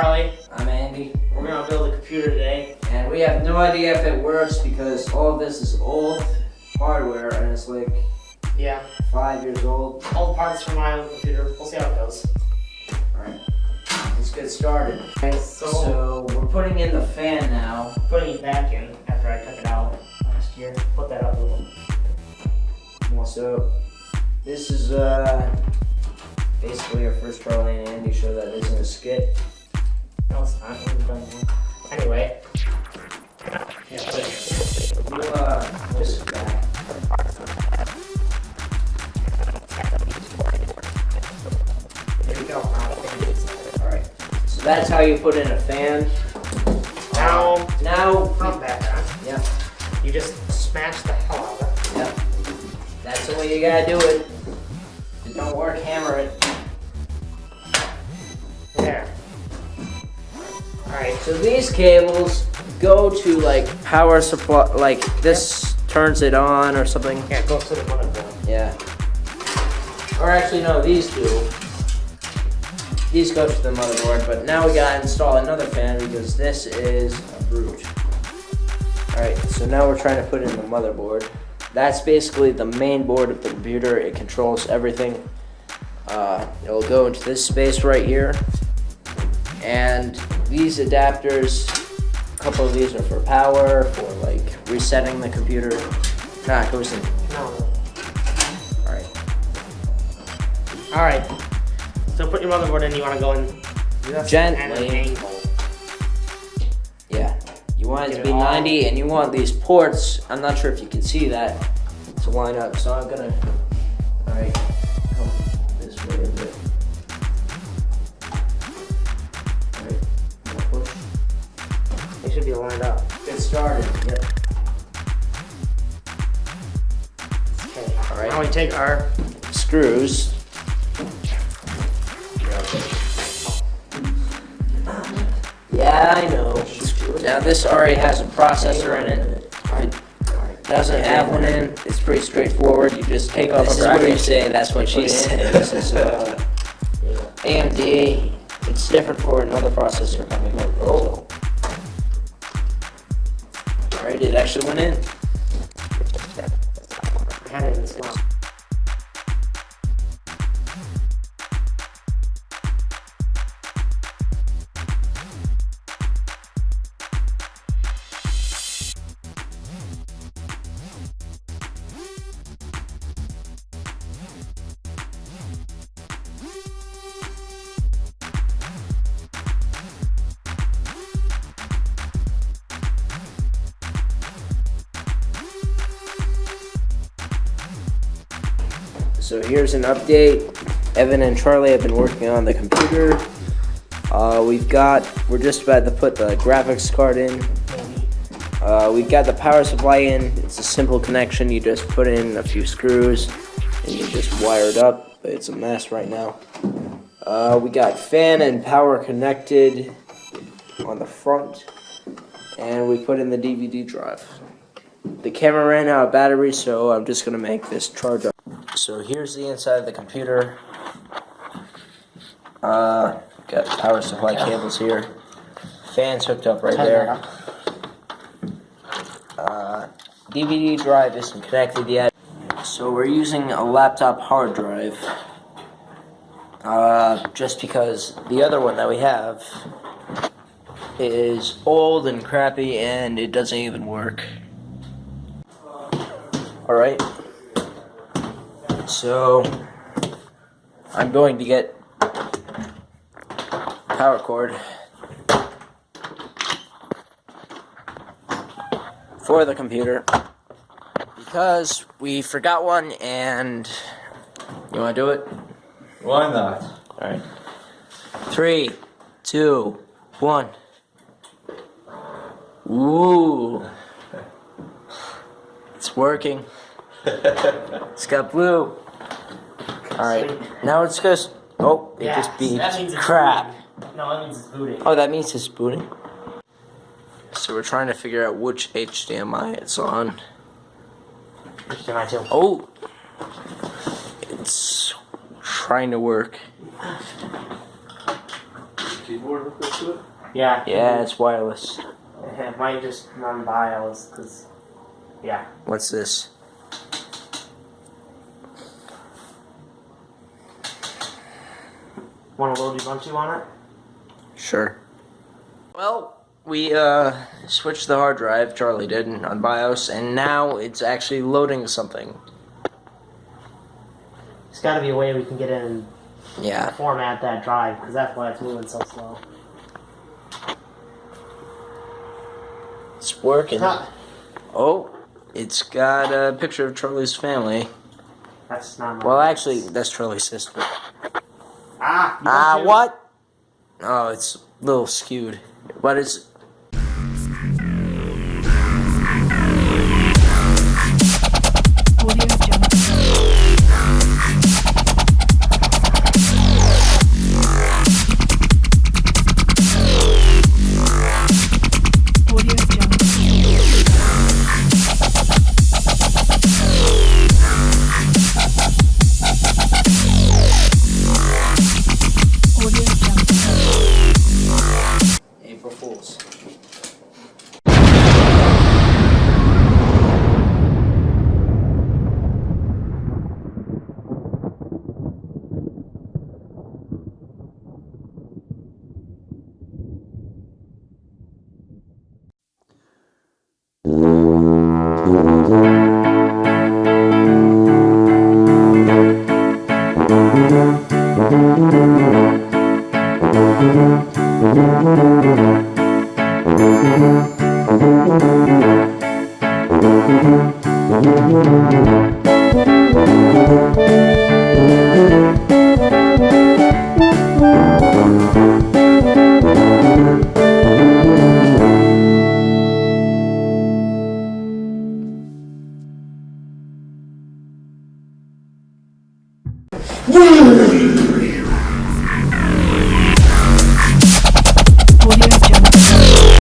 Charlie. I'm Andy. We're gonna build a computer today. And we have no idea if it works because all of this is old hardware and it's like 5 years old. Old parts from my old computer. We'll see how it goes. Alright, let's get started. Okay, So we're putting in the fan now. Putting it back in after I took it out last year. Put that up a little more. So this is basically our first Charlie and Andy show that isn't a skit. No, it's not. We've done one. Anyway. Yeah, put it in. Just back. There you go. Alright, so that's how you put in a fan. Now from back on. Yep. You just smash the hell out of it. Yep. That's the way you gotta do it. If it don't work, hammer it. There. Alright. So these cables go to like power supply, like this turns it on or something. Yeah, it goes to the motherboard. Yeah. Or actually no, these do. These go to the motherboard, but now we gotta install another fan because this is a brute. Alright, so now we're trying to put in the motherboard. That's basically the main board of the computer. It controls everything. It'll go into this space right here. And these adapters, a couple of these are for power, for like resetting the computer. Nah, it goes in. No. Alright. So put your motherboard in, you want to go in Gently. at an angle. Yeah. You want it to Get be it all. 90 and you want these ports, I'm not sure if you can see that, to line up. So I'm gonna, alright, come this way a bit. Alright, now push. They should be lined up. Get started, yep. Okay. Alright. Now we take our Screws. Yeah, I know. Now this already has a processor in it. It doesn't have one in. It's pretty straightforward. You just take off. This is what you say. That's what she said. This is AMD. It's different for another processor coming up. Oh. Alright, it actually went in. had it in the slot. So here's an update. Evan and Charlie have been working on the computer. We're just about to put the graphics card in. We've got the power supply in. It's a simple connection. You just put in a few screws and you just wire it up. But it's a mess right now. We got fan and power connected on the front. And we put in the DVD drive. The camera ran out of battery, so I'm just gonna make this charge up. So here's the inside of the computer. Got power supply cables here. Fans hooked up right there. DVD drive isn't connected yet. So we're using a laptop hard drive. Just because the other one that we have is old and crappy and it doesn't even work. Alright. So I'm going to get power cord for the computer because we forgot one and you want to do it? Why not? Alright. 3, 2, 1. Ooh. It's working. It's got blue. Alright, now it's just... Oh, it just beeped. Crap. No, that means it's booting. Oh, that means it's booting? So we're trying to figure out which HDMI it's on. HDMI 2. Oh! It's trying to work. keyboard hooked up to it? Yeah. Yeah, it's wireless. It might just run BIOS, because, yeah. What's this? Want a load Ubuntu on it? Sure. Well, we switched the hard drive, Charlie did, on BIOS, and now it's actually loading something. There's got to be a way we can get in and Yeah. format that drive, because that's why it's moving so slow. It's working. Huh. Oh, it's got a picture of Charlie's family. That's not my Well, actually, that's Charlie's sister. Ah! Ah, Ubuntu. what? Oh, it's a little skewed. But it's... Audio Jungle. Audio Jungle. Audio Jungle. April Fools.